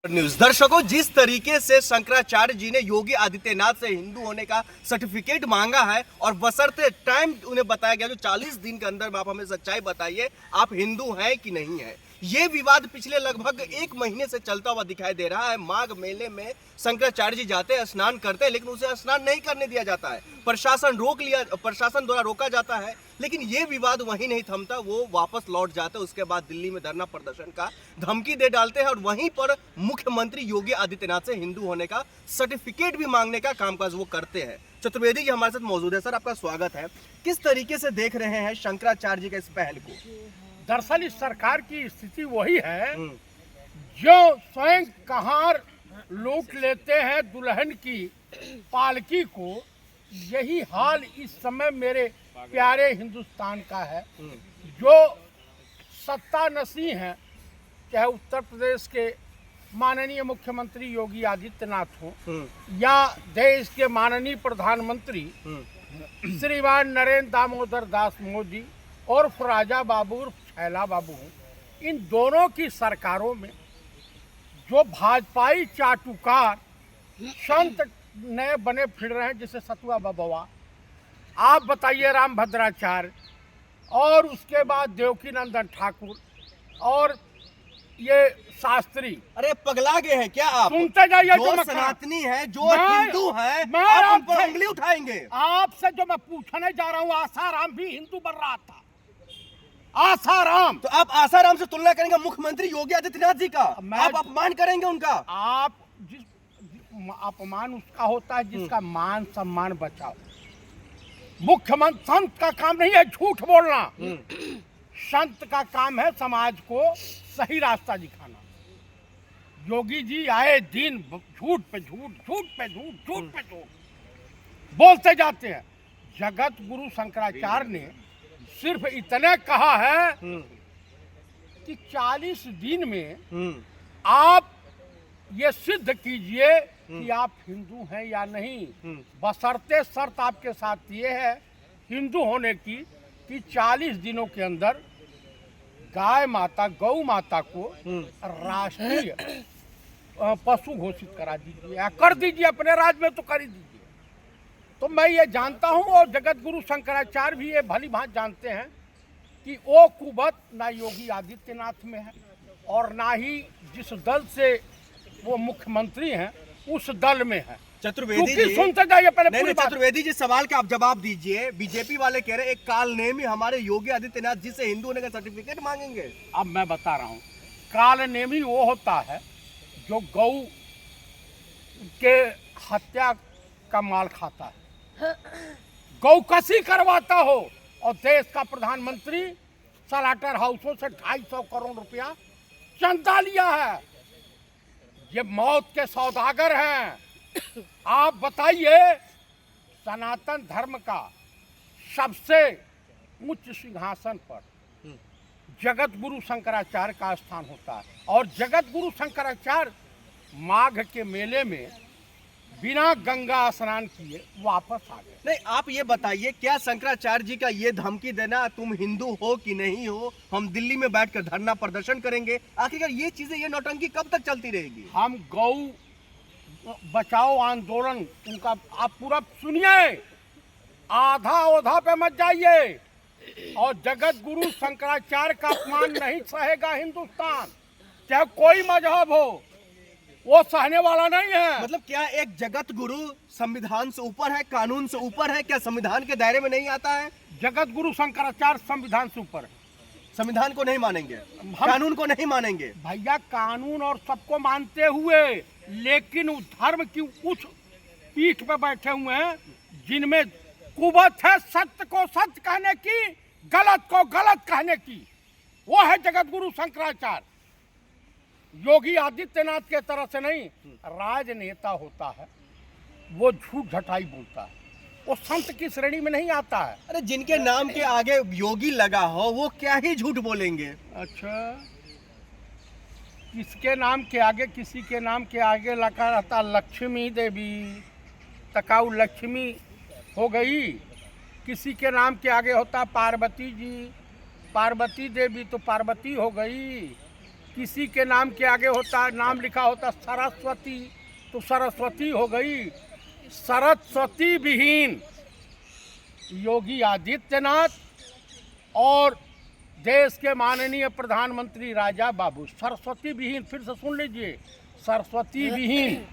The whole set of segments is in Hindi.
न्यूज दर्शकों, जिस तरीके से शंकराचार्य जी ने योगी आदित्यनाथ से हिंदू होने का सर्टिफिकेट मांगा है और बशर्ते टाइम उन्हें बताया गया जो 40 दिन के अंदर आप हमें सच्चाई बताइए, आप हिंदू हैं कि नहीं है। ये विवाद पिछले लगभग 1 महीने से चलता हुआ दिखाई दे रहा है। माघ मेले में शंकराचार्य जी जाते हैं, स्नान करते हैं, लेकिन उसे स्नान नहीं करने दिया जाता है। प्रशासन द्वारा रोका जाता है, लेकिन ये विवाद वहीं नहीं थमता। वो वापस लौट जाते हैं। उसके बाद दिल्ली में धरना प्रदर्शन का धमकी दे डालते हैं और वहीं पर मुख्यमंत्री योगी आदित्यनाथ से हिंदू होने का सर्टिफिकेट भी मांगने का कामकाज वो करते हैं। चतुर्वेदी जी हमारे साथ मौजूद है। सर, आपका स्वागत है। किस तरीके से देख रहे हैं शंकराचार्य जी के इस पहल को? दरअसल इस सरकार की स्थिति वही है जो स्वयं कहार लूट लेते हैं दुल्हन की पालकी को। यही हाल इस समय मेरे प्यारे हिंदुस्तान का है। जो सत्तानशी हैं, चाहे उत्तर प्रदेश के माननीय मुख्यमंत्री योगी आदित्यनाथ हो या देश के माननीय प्रधानमंत्री श्रीमान नरेंद्र दामोदर दास मोदी और राजा बाबू छैला बाबू हूँ, इन दोनों की सरकारों में जो भाजपाई चाटुकार संत नए बने फिर रहे हैं, जैसे सतुआ बबुआ, आप बताइए, राम भद्राचार्य, और उसके बाद देवकी नंदन ठाकुर और ये शास्त्री। अरे पगला गए हैं क्या आप? सुनते जाइए। जो सनातनी है, जो हिंदू है, आप उन पर उंगली उठाएंगे? आपसे जो मैं पूछने जा रहा हूँ, आसाराम भी हिंदू बन रहा था। आसाराम, तो आप आसाराम से तुलना करेंगे मुख्यमंत्री योगी आदित्यनाथ जी का? आप अपमान करेंगे उनका? आप अपमान उसका होता है जिसका मान सम्मान बचाओ। मुख्यमंत्री संत का काम नहीं है झूठ बोलना। संत का काम है समाज को सही रास्ता दिखाना। योगी जी आए दिन झूठ पे झूठ, झूठ पे झूठ, झूठ पे झूठ बोलते जाते हैं। जगत गुरु शंकराचार्य ने सिर्फ इतने कहा है कि 40 दिन में आप ये सिद्ध कीजिए कि आप हिंदू हैं या नहीं। बशर्ते शर्त आपके साथ ये है हिंदू होने की कि 40 दिनों के अंदर गाय माता, गौ माता को राष्ट्रीय पशु घोषित करा दीजिए या कर दीजिए। अपने राज्य में तो कर ही दीजिए। तो मैं ये जानता हूँ और जगत गुरु शंकराचार्य भी ये भली भांति जानते हैं कि वो कुबत ना योगी आदित्यनाथ में है और ना ही जिस दल से वो मुख्यमंत्री हैं उस दल में है। चतुर्वेदी जी सुनते जाइए पहले। नहीं, चतुर्वेदी जी सवाल का आप जवाब दीजिए। बीजेपी वाले कह रहे एक काल नेमी हमारे योगी आदित्यनाथ जी से हिंदू होने का सर्टिफिकेट मांगेंगे। अब मैं बता रहा हूँ, काल नेमी वो होता है जो गौ के हत्या का माल खाता है, गौकसी करवाता हो और देश का प्रधानमंत्री सलाटर हाउसों से 250 करोड़ रुपया चंदा लिया है। ये मौत के सौदागर हैं। आप बताइए, सनातन धर्म का सबसे उच्च सिंहासन पर जगत गुरु शंकराचार्य का स्थान होता है और जगत गुरु शंकराचार्य माघ के मेले में बिना गंगा स्नान किए वापस आ गए। नहीं, आप ये बताइए, क्या शंकराचार्य जी का ये धमकी देना तुम हिंदू हो कि नहीं हो, हम दिल्ली में बैठकर धरना प्रदर्शन करेंगे, आखिरकार ये चीजें, ये नौटंकी कब तक चलती रहेगी? हम गौ बचाओ आंदोलन उनका आप पूरा सुनिए, आधा ओधा पे मत जाइए। और जगत गुरु शंकराचार्य का अपमान नहीं सहेगा हिंदुस्तान, चाहे कोई मजहब हो, वो सहने वाला नहीं है। मतलब क्या एक जगत गुरु संविधान से ऊपर है, कानून से ऊपर है? क्या संविधान के दायरे में नहीं आता है? जगत गुरु शंकराचार्य संविधान से ऊपर है। संविधान को नहीं मानेंगे, कानून को नहीं मानेंगे? भैया, कानून और सबको मानते हुए, लेकिन उस धर्म की उस पीठ पे बैठे हुए हैं जिनमें कुवत है सत्य को सत्य कहने की, गलत को गलत कहने की। वो है जगत गुरु शंकराचार्य। योगी आदित्यनाथ के तरह से नहीं, राजनेता होता है वो झूठ झटाई बोलता है, वो संत की श्रेणी में नहीं आता है। अरे जिनके नाम के आगे योगी लगा हो वो क्या ही झूठ बोलेंगे? अच्छा, किसके नाम के आगे, किसी के नाम के आगे लगा रहता लक्ष्मी देवी, तकाऊ लक्ष्मी हो गई। किसी के नाम के आगे होता पार्वती जी, पार्वती देवी तो पार्वती हो गई। किसी के नाम के आगे होता नाम लिखा होता सरस्वती, तो सरस्वती हो गई सरस्वती विहीन। योगी आदित्यनाथ और देश के माननीय प्रधानमंत्री राजा बाबू सरस्वती विहीन, फिर से सुन लीजिए, सरस्वती विहीन।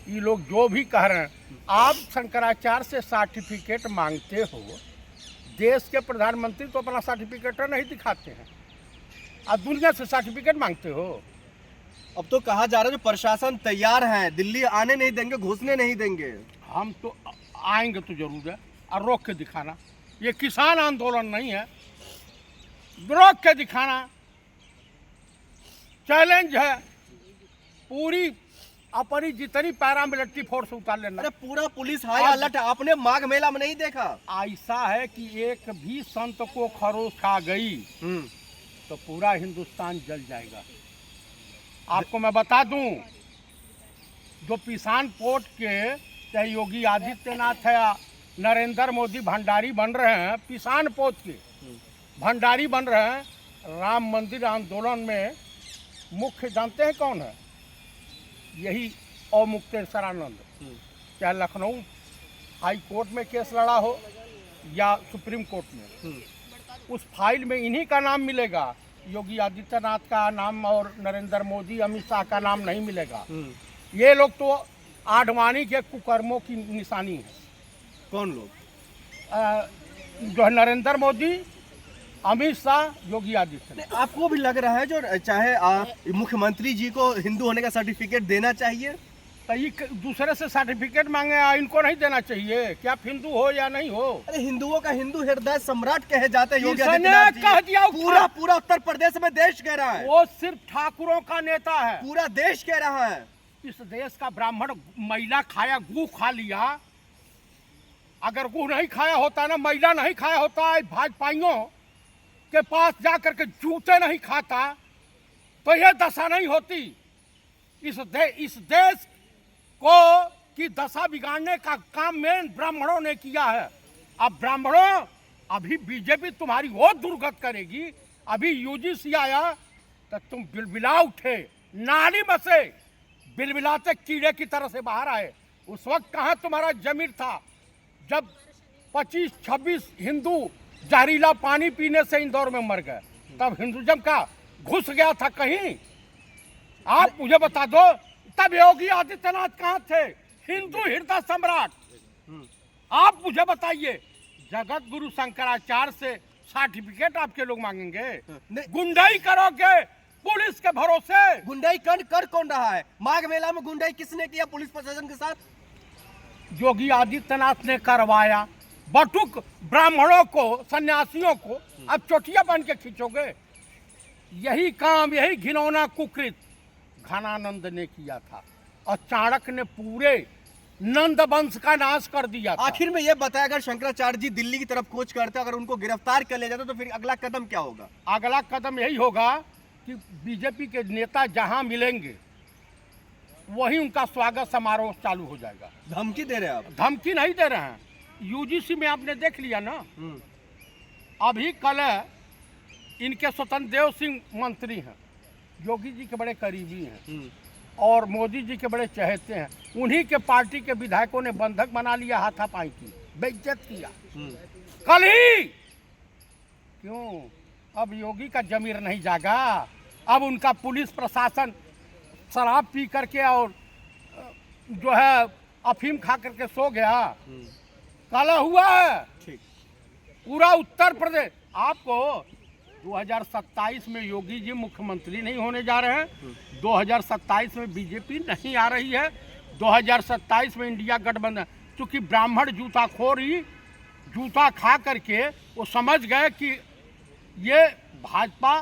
ये लोग जो भी कह रहे हैं, आप शंकराचार्य से सर्टिफिकेट मांगते हो, देश के प्रधानमंत्री तो अपना सर्टिफिकेट नहीं दिखाते हैं, आप दुनिया से सर्टिफिकेट मांगते हो। अब तो कहा जा रहा है जो प्रशासन तैयार है, दिल्ली आने नहीं देंगे, घुसने नहीं देंगे। हम तो आएंगे तो जरूर है, और रोक के दिखाना। ये किसान आंदोलन नहीं है, रोक के दिखाना चैलेंज है। पूरी अपनी जितनी पैरामिलिट्री फोर्स उतार लेना। अरे पूरा पुलिस हाई अलर्ट है, आपने माघ मेला में नहीं देखा? ऐसा है कि एक भी संत को खरोच खा गई तो पूरा हिंदुस्तान जल जाएगा। आपको मैं बता दूं, जो किसान पोर्ट के चाहे योगी आदित्यनाथ है, नरेंद्र मोदी भंडारी बन रहे हैं, किसान पोर्ट के भंडारी बन रहे हैं। राम मंदिर आंदोलन में मुख्य जानते हैं कौन है? यही अवमुक्तेश्वरानंद। चाहे लखनऊ हाई कोर्ट में केस लड़ा हो या सुप्रीम कोर्ट में, उस फाइल में इन्हीं का नाम मिलेगा। योगी आदित्यनाथ का नाम और नरेंद्र मोदी अमित शाह का नाम नहीं मिलेगा। ये लोग तो आडवाणी के कुकर्मों की निशानी है। कौन लोग? जो है नरेंद्र मोदी, अमित शाह, योगी आदित्यनाथ। आपको भी लग रहा है जो चाहे मुख्यमंत्री जी को हिंदू होने का सर्टिफिकेट देना चाहिए? तो ये दूसरे से सर्टिफिकेट मांगे, इनको नहीं देना चाहिए? क्या आप हिंदू हो या नहीं हो? अरे हिंदुओं का हिंदू हृदय सम्राट कहे जाते हैं योगी किसने आदित्यनाथ जी। कह दिया? पूरा पूरा उत्तर प्रदेश में देश कह रहा है। वो सिर्फ ठाकुरों का नेता है, पूरा देश कह रहा है। इस देश का ब्राह्मण मैला खाया, गू खा लिया। अगर गू नहीं खाया होता ना, मैला नहीं खाया होता, भाजपाइयों के पास जाकर के जूते नहीं खाता, तो यह दशा नहीं होती। इस देश को की दशा बिगाड़ने का काम मेन ब्राह्मणों ने किया है। अब ब्राह्मणों, अभी बीजेपी तुम्हारी और दुर्गत करेगी। अभी यूजीसी आया तो तुम बिलबिला उठे, नाली में से बिलबिलाते कीड़े की तरह से बाहर आए। उस वक्त कहाँ तुम्हारा जमीर था जब 25-26 हिंदू जहरीला पानी पीने से इंदौर में मर गए? तब हिंदुज़म का घुस गया था कहीं? आप मुझे बता दो, तब योगी आदित्यनाथ कहाँ थे? हिंदू हृदय सम्राट। आप मुझे बताइए, जगत गुरु शंकराचार्य से सर्टिफिकेट आपके लोग मांगेंगे? गुंडाई करोगे पुलिस के भरोसे? गुंडाई कर कौन रहा है? माघ मेला में गुंडाई किसने किया पुलिस प्रशासन के साथ? योगी आदित्यनाथ ने करवाया। बटुक ब्राह्मणों को, सन्यासियों को अब चोटियां बन के खींचोगे? यही काम, यही घिनौना कुकृत घनानंद ने किया था, और चाणक्य ने पूरे नंद वंश का नाश कर दिया था। आखिर में ये बताया, अगर शंकराचार्य जी दिल्ली की तरफ कूच करते, अगर उनको गिरफ्तार कर ले जाते तो फिर अगला कदम क्या होगा? अगला कदम यही होगा कि बीजेपी के नेता जहां मिलेंगे वहीं उनका स्वागत समारोह चालू हो जाएगा। धमकी दे रहे हैं आप? धमकी नहीं दे रहे हैं। यूजीसी में आपने देख लिया ना, अभी कल इनके स्वतंत्र देव सिंह मंत्री हैं, योगी जी के बड़े करीबी हैं और मोदी जी के बड़े चहेते हैं। उन्हीं के पार्टी के विधायकों ने बंधक बना लिया, हाथापाई की, बेइज्जत किया कल ही। क्यों? अब योगी का जमीर नहीं जागा। अब उनका पुलिस प्रशासन शराब पी करके और जो है अफीम खा करके सो गया। काला हुआ है ठीक पूरा उत्तर प्रदेश। आपको 2027 में योगी जी मुख्यमंत्री नहीं होने जा रहे हैं। 2027 में बीजेपी नहीं आ रही है। 2027 में इंडिया गठबंधन, क्योंकि ब्राह्मण जूताखोरी जूता खा करके वो समझ गए कि ये भाजपा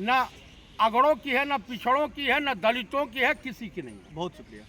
न अगड़ों की है, न पिछड़ों की है, न दलितों की है, किसी की नहीं है। बहुत शुक्रिया।